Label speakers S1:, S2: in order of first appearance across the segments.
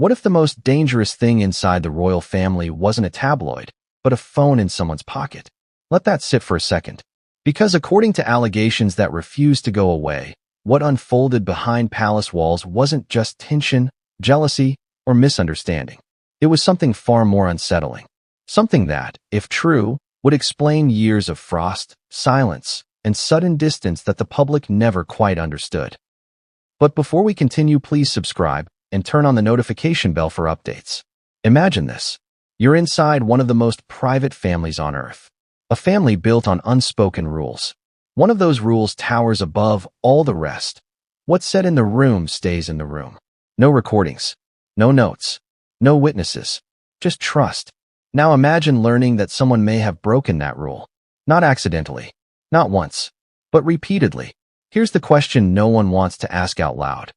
S1: What if the most dangerous thing inside the royal family wasn't a tabloid, but a phone in someone's pocket? Let that sit for a second. Because according to allegations that refused to go away, what unfolded behind palace walls wasn't just tension, jealousy, or misunderstanding. It was something far more unsettling. Something that, if true, would explain years of frost, silence, and sudden distance that the public never quite understood. But before we continue, please subscribe and turn on the notification bell for updates. Imagine this. You're inside one of the most private families on earth. A family built on unspoken rules. One of those rules towers above all the rest. What's said in the room stays in the room. No recordings. No notes. No witnesses. Just trust. Now imagine learning that someone may have broken that rule. Not accidentally. Not once. But repeatedly. Here's the question no one wants to ask out loud.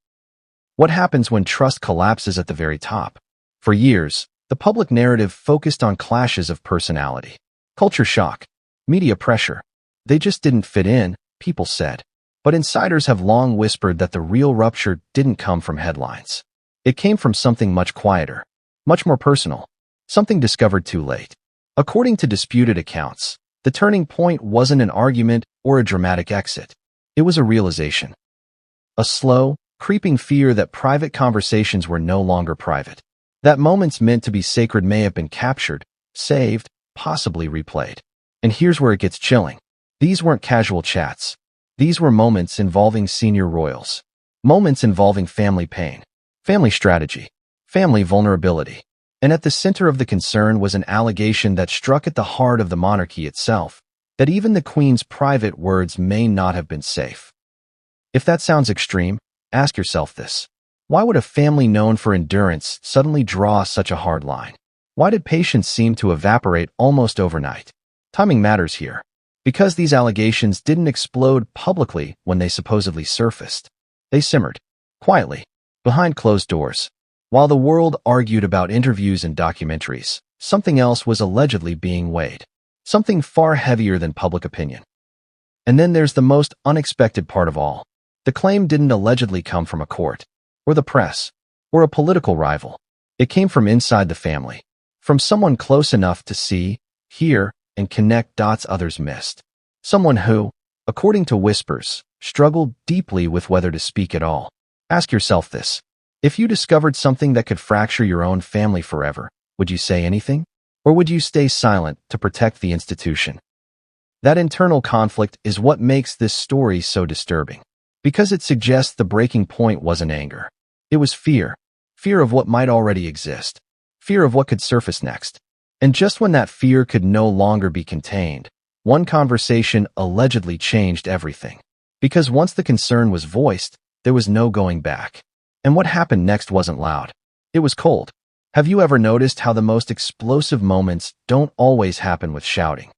S1: What happens when trust collapses at the very top? For years, the public narrative focused on clashes of personality. Culture shock. Media pressure. They just didn't fit in, people said. But insiders have long whispered that the real rupture didn't come from headlines. It came from something much quieter. Much more personal. Something discovered too late. According to disputed accounts, the turning point wasn't an argument or a dramatic exit. It was a realization. A slow, creeping fear that private conversations were no longer private. That moments meant to be sacred may have been captured, saved, possibly replayed. And here's where it gets chilling. These weren't casual chats. These were moments involving senior royals. Moments involving family pain, family strategy, family vulnerability. And at the center of the concern was an allegation that struck at the heart of the monarchy itself, that even the Queen's private words may not have been safe. If that sounds extreme, ask yourself this. Why would a family known for endurance suddenly draw such a hard line? Why did patience seem to evaporate almost overnight? Timing matters here. Because these allegations didn't explode publicly when they supposedly surfaced. They simmered, quietly, behind closed doors. While the world argued about interviews and documentaries, something else was allegedly being weighed. Something far heavier than public opinion. And then there's the most unexpected part of all. The claim didn't allegedly come from a court, or the press, or a political rival. It came from inside the family. From someone close enough to see, hear, and connect dots others missed. Someone who, according to whispers, struggled deeply with whether to speak at all. Ask yourself this. If you discovered something that could fracture your own family forever, would you say anything? Or would you stay silent to protect the institution? That internal conflict is what makes this story so disturbing. Because it suggests the breaking point wasn't anger. It was fear. Fear of what might already exist. Fear of what could surface next. And just when that fear could no longer be contained, one conversation allegedly changed everything. Because once the concern was voiced, there was no going back. And what happened next wasn't loud. It was cold. Have you ever noticed how the most explosive moments don't always happen with shouting,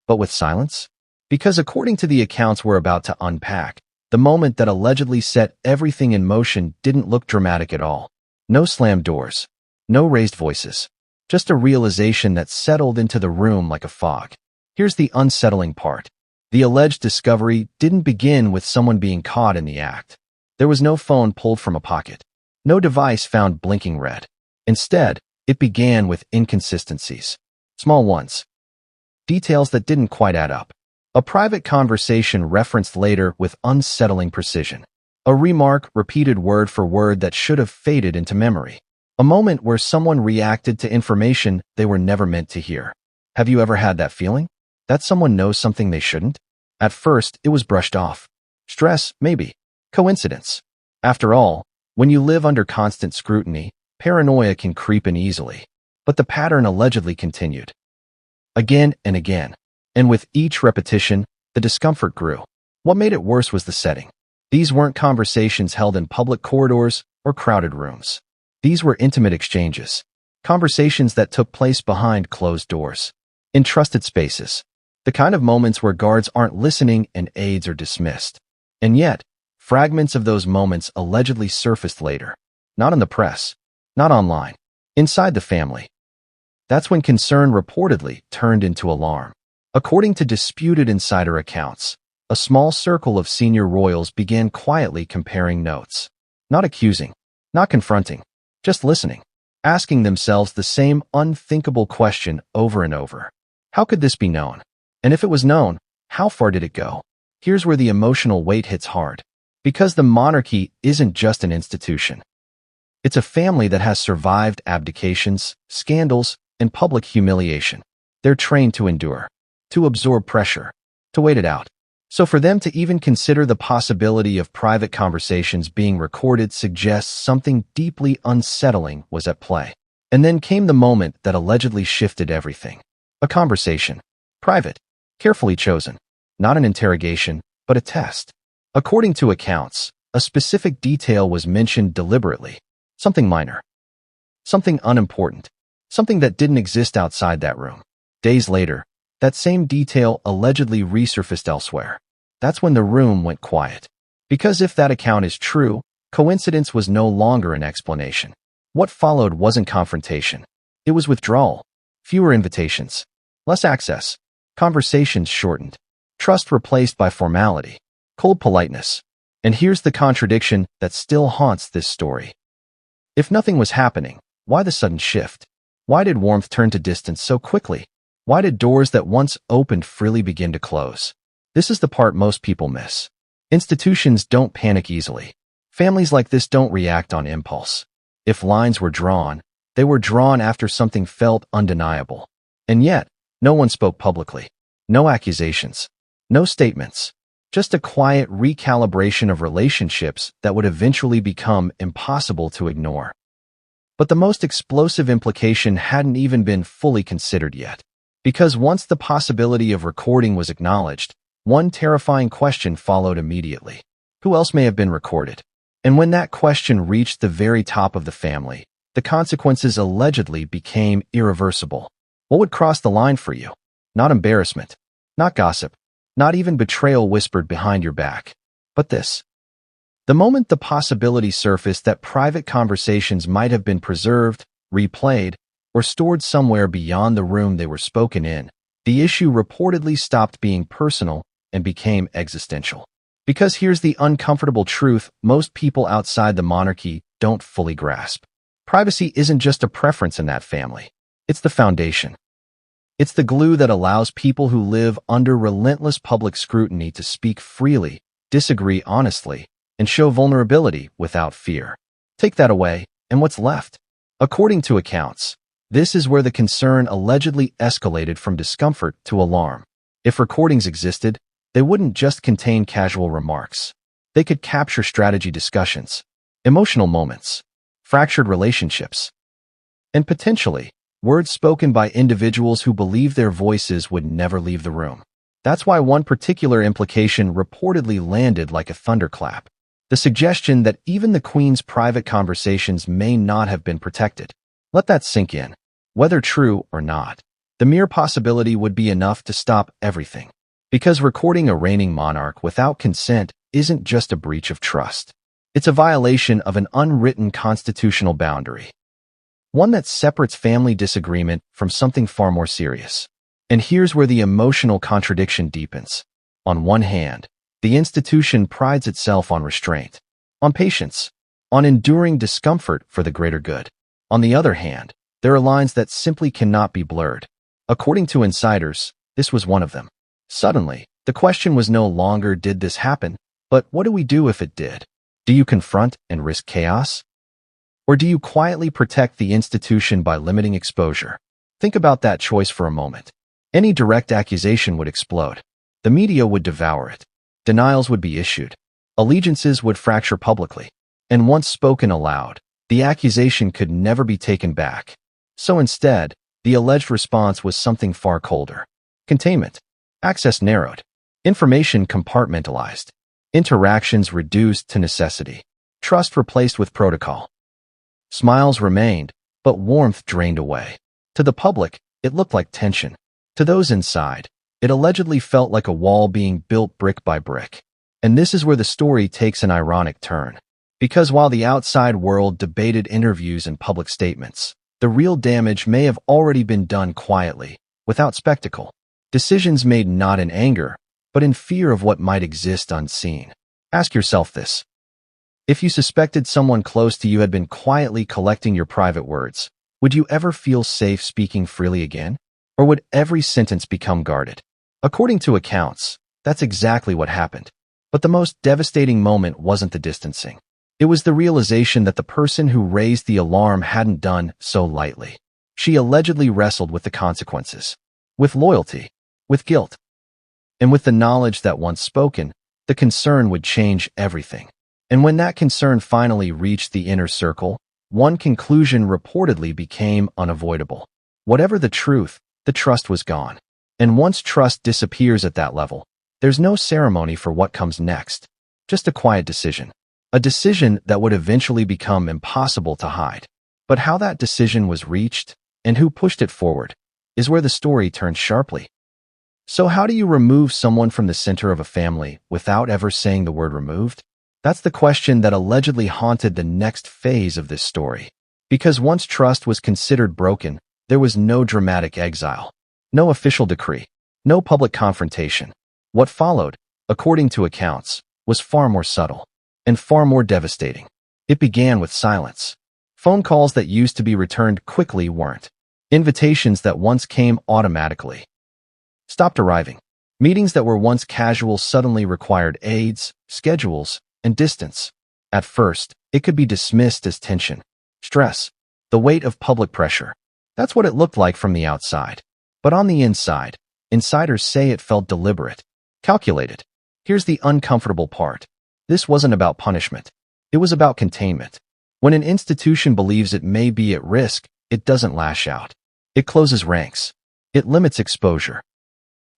S1: but with silence? Because according to the accounts we're about to unpack, the moment that allegedly set everything in motion didn't look dramatic at all. No slammed doors. No raised voices. Just a realization that settled into the room like a fog. Here's the unsettling part. The alleged discovery didn't begin with someone being caught in the act. There was no phone pulled from a pocket. No device found blinking red. Instead, it began with inconsistencies. Small ones. Details that didn't quite add up. A private conversation referenced later with unsettling precision. A remark repeated word for word that should have faded into memory. A moment where someone reacted to information they were never meant to hear. Have you ever had that feeling? That someone knows something they shouldn't? At first, it was brushed off. Stress, maybe. Coincidence. After all, when you live under constant scrutiny, paranoia can creep in easily. But the pattern allegedly continued. Again and again. And with each repetition, the discomfort grew. What made it worse was the setting. These weren't conversations held in public corridors or crowded rooms. These were intimate exchanges. Conversations that took place behind closed doors. In trusted spaces. The kind of moments where guards aren't listening and aides are dismissed. And yet, fragments of those moments allegedly surfaced later. Not in the press. Not online. Inside the family. That's when concern reportedly turned into alarm. According to disputed insider accounts, a small circle of senior royals began quietly comparing notes. Not accusing. Not confronting. just listening, asking themselves the same unthinkable question over and over. How could this be known? And if it was known, how far did it go? Here's where the emotional weight hits hard. Because the monarchy isn't just an institution. It's a family that has survived abdications, scandals, and public humiliation. They're trained to endure, to absorb pressure, to wait it out. So for them to even consider the possibility of private conversations being recorded suggests something deeply unsettling was at play. And then came the moment that allegedly shifted everything. A conversation. Private. Carefully chosen. Not an interrogation, but a test. According to accounts, a specific detail was mentioned deliberately. Something minor. Something unimportant. Something that didn't exist outside that room. Days later, that same detail allegedly resurfaced elsewhere. That's when the room went quiet. Because if that account is true, coincidence was no longer an explanation. What followed wasn't confrontation. It was withdrawal. Fewer invitations. Less access. Conversations shortened. Trust replaced by formality. Cold politeness. And here's the contradiction that still haunts this story. If nothing was happening, why the sudden shift? Why did warmth turn to distance so quickly? Why did doors that once opened freely begin to close? This is the part most people miss. Institutions don't panic easily. Families like this don't react on impulse. If lines were drawn, they were drawn after something felt undeniable. And yet, no one spoke publicly. No accusations. No statements. Just a quiet recalibration of relationships that would eventually become impossible to ignore. But the most explosive implication hadn't even been fully considered yet. Because once the possibility of recording was acknowledged, one terrifying question followed immediately. Who else may have been recorded? And when that question reached the very top of the family, the consequences allegedly became irreversible. What would cross the line for you? Not embarrassment, not gossip, not even betrayal whispered behind your back, but this. The moment the possibility surfaced that private conversations might have been preserved, replayed, or stored somewhere beyond the room they were spoken in, the issue reportedly stopped being personal and became existential. Because here's the uncomfortable truth most people outside the monarchy don't fully grasp. Privacy isn't just a preference in that family. It's the foundation. It's the glue that allows people who live under relentless public scrutiny to speak freely, disagree honestly, and show vulnerability without fear. Take that away, and what's left? According to accounts, this is where the concern allegedly escalated from discomfort to alarm. If recordings existed, they wouldn't just contain casual remarks. They could capture strategy discussions, emotional moments, fractured relationships, and potentially, words spoken by individuals who believe their voices would never leave the room. That's why one particular implication reportedly landed like a thunderclap. The suggestion that even the Queen's private conversations may not have been protected. Let that sink in. Whether true or not, the mere possibility would be enough to stop everything. Because recording a reigning monarch without consent isn't just a breach of trust. It's a violation of an unwritten constitutional boundary. One that separates family disagreement from something far more serious. And here's where the emotional contradiction deepens. On one hand, the institution prides itself on restraint, on patience, on enduring discomfort for the greater good. On the other hand, there are lines that simply cannot be blurred. According to insiders, this was one of them. Suddenly, the question was no longer did this happen, but what do we do if it did? Do you confront and risk chaos? Or do you quietly protect the institution by limiting exposure? Think about that choice for a moment. Any direct accusation would explode. The media would devour it. Denials would be issued. Allegiances would fracture publicly. And once spoken aloud, the accusation could never be taken back. So instead, the alleged response was something far colder. Containment. Access narrowed. Information compartmentalized. Interactions reduced to necessity. Trust replaced with protocol. Smiles remained, but warmth drained away. To the public, it looked like tension. To those inside, it allegedly felt like a wall being built brick by brick. And this is where the story takes an ironic turn. Because while the outside world debated interviews and public statements, the real damage may have already been done quietly, without spectacle. Decisions made not in anger, but in fear of what might exist unseen. Ask yourself this. If you suspected someone close to you had been quietly collecting your private words, would you ever feel safe speaking freely again? Or would every sentence become guarded? According to accounts, that's exactly what happened. But the most devastating moment wasn't the distancing. It was the realization that the person who raised the alarm hadn't done so lightly. She allegedly wrestled with the consequences, with loyalty, with guilt, and with the knowledge that once spoken, the concern would change everything. And when that concern finally reached the inner circle, one conclusion reportedly became unavoidable. Whatever the truth, the trust was gone. And once trust disappears at that level, there's no ceremony for what comes next. Just a quiet decision. A decision that would eventually become impossible to hide. But how that decision was reached, and who pushed it forward, is where the story turns sharply. So how do you remove someone from the center of a family without ever saying the word removed? That's the question that allegedly haunted the next phase of this story. Because once trust was considered broken, there was no dramatic exile, no official decree, no public confrontation. What followed, according to accounts, was far more subtle and far more devastating. It began with silence. Phone calls that used to be returned quickly weren't. Invitations that once came automatically stopped arriving. Meetings that were once casual suddenly required aides, schedules, and distance. At first, it could be dismissed as tension, stress, the weight of public pressure. That's what it looked like from the outside. But on the inside, insiders say it felt deliberate, calculated. Here's the uncomfortable part. This wasn't about punishment. It was about containment. When an institution believes it may be at risk, it doesn't lash out. It closes ranks. It limits exposure.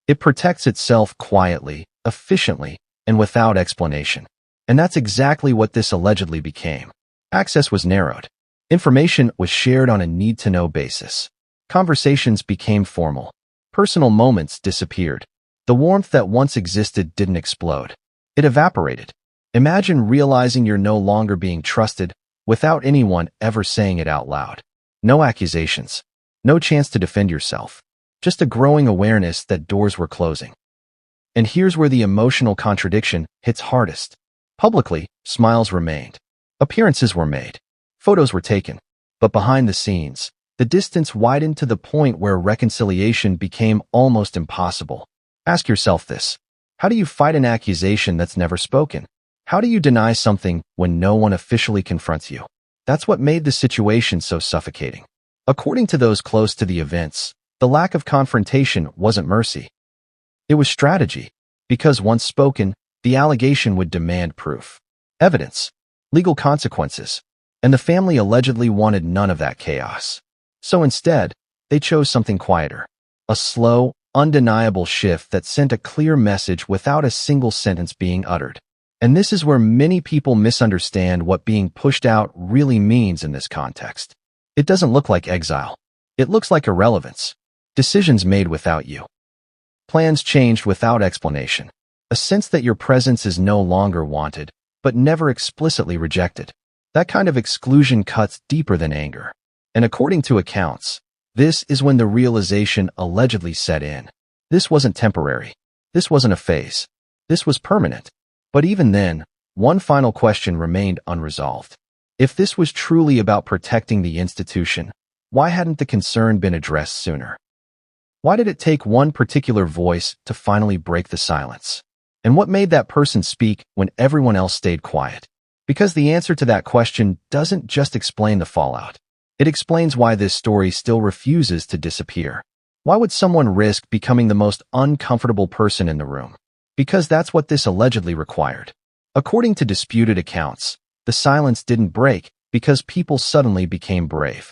S1: It protects itself quietly, efficiently, and without explanation. And that's exactly what this allegedly became. Access was narrowed. Information was shared on a need-to-know basis. Conversations became formal. Personal moments disappeared. The warmth that once existed didn't explode. It evaporated. Imagine realizing you're no longer being trusted without anyone ever saying it out loud. No accusations. No chance to defend yourself. Just a growing awareness that doors were closing. And here's where the emotional contradiction hits hardest. Publicly, smiles remained. Appearances were made. Photos were taken. But behind the scenes, the distance widened to the point where reconciliation became almost impossible. Ask yourself this. How do you fight an accusation that's never spoken? How do you deny something when no one officially confronts you? That's what made the situation so suffocating. According to those close to the events, the lack of confrontation wasn't mercy. It was strategy, because once spoken, the allegation would demand proof, evidence, legal consequences, and the family allegedly wanted none of that chaos. So instead, they chose something quieter, a slow, undeniable shift that sent a clear message without a single sentence being uttered. And this is where many people misunderstand what being pushed out really means in this context. It doesn't look like exile. It looks like irrelevance. Decisions made without you. Plans changed without explanation. A sense that your presence is no longer wanted, but never explicitly rejected. That kind of exclusion cuts deeper than anger. And according to accounts, this is when the realization allegedly set in. This wasn't temporary. This wasn't a phase. This was permanent. But even then, one final question remained unresolved. If this was truly about protecting the institution, why hadn't the concern been addressed sooner? Why did it take one particular voice to finally break the silence? And what made that person speak when everyone else stayed quiet? Because the answer to that question doesn't just explain the fallout. It explains why this story still refuses to disappear. Why would someone risk becoming the most uncomfortable person in the room? Because that's what this allegedly required. According to disputed accounts, the silence didn't break because people suddenly became brave.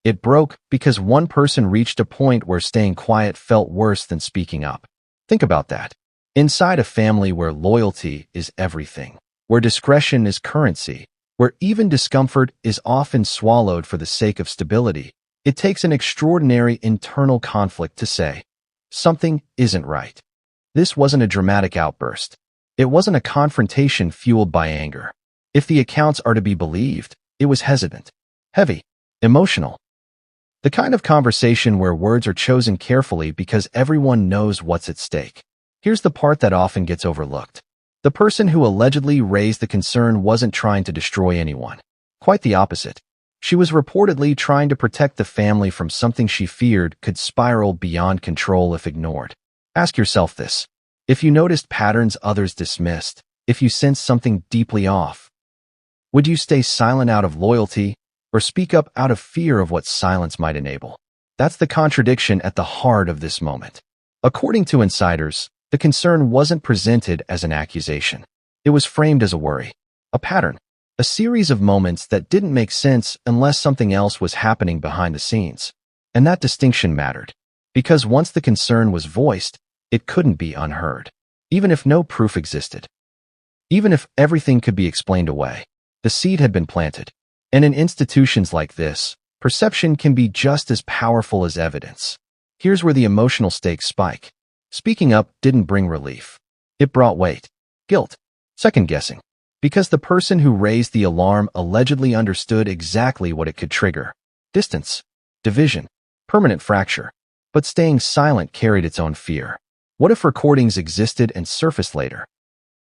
S1: It broke because one person reached a point where staying quiet felt worse than speaking up. Think about that. Inside a family where loyalty is everything, where discretion is currency, where even discomfort is often swallowed for the sake of stability, it takes an extraordinary internal conflict to say, something isn't right. This wasn't a dramatic outburst. It wasn't a confrontation fueled by anger. If the accounts are to be believed, it was hesitant, heavy, emotional. The kind of conversation where words are chosen carefully because everyone knows what's at stake. Here's the part that often gets overlooked. The person who allegedly raised the concern wasn't trying to destroy anyone. Quite the opposite. She was reportedly trying to protect the family from something she feared could spiral beyond control if ignored. Ask yourself this. If you noticed patterns others dismissed, if you sensed something deeply off, would you stay silent out of loyalty or speak up out of fear of what silence might enable? That's the contradiction at the heart of this moment. According to insiders, the concern wasn't presented as an accusation. It was framed as a worry, a pattern, a series of moments that didn't make sense unless something else was happening behind the scenes. And that distinction mattered, because once the concern was voiced, it couldn't be unheard, even if no proof existed. Even if everything could be explained away, the seed had been planted. And in institutions like this, perception can be just as powerful as evidence. Here's where the emotional stakes spike. Speaking up didn't bring relief. It brought weight, guilt, second-guessing, because the person who raised the alarm allegedly understood exactly what it could trigger. Distance, division, permanent fracture. But staying silent carried its own fear. What if recordings existed and surfaced later?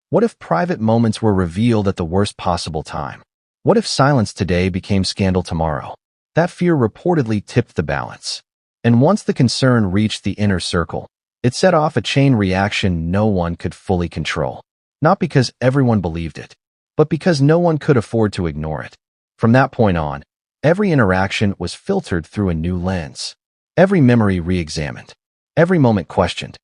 S1: What if private moments were revealed at the worst possible time? What if silence today became scandal tomorrow? That fear reportedly tipped the balance. And once the concern reached the inner circle, it set off a chain reaction no one could fully control. Not because everyone believed it, but because no one could afford to ignore it. From that point on, every interaction was filtered through a new lens. Every memory re-examined. Every moment questioned.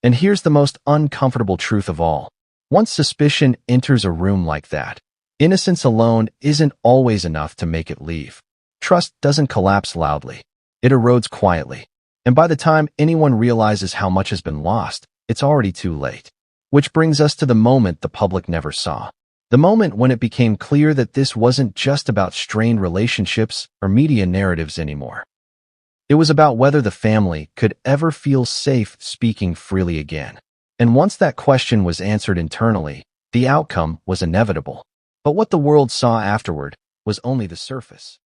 S1: And here's the most uncomfortable truth of all. Once suspicion enters a room like that, innocence alone isn't always enough to make it leave. Trust doesn't collapse loudly. It erodes quietly. And by the time anyone realizes how much has been lost, it's already too late. Which brings us to the moment the public never saw. The moment when it became clear that this wasn't just about strained relationships or media narratives anymore. It was about whether the family could ever feel safe speaking freely again. And once that question was answered internally, the outcome was inevitable. But what the world saw afterward was only the surface.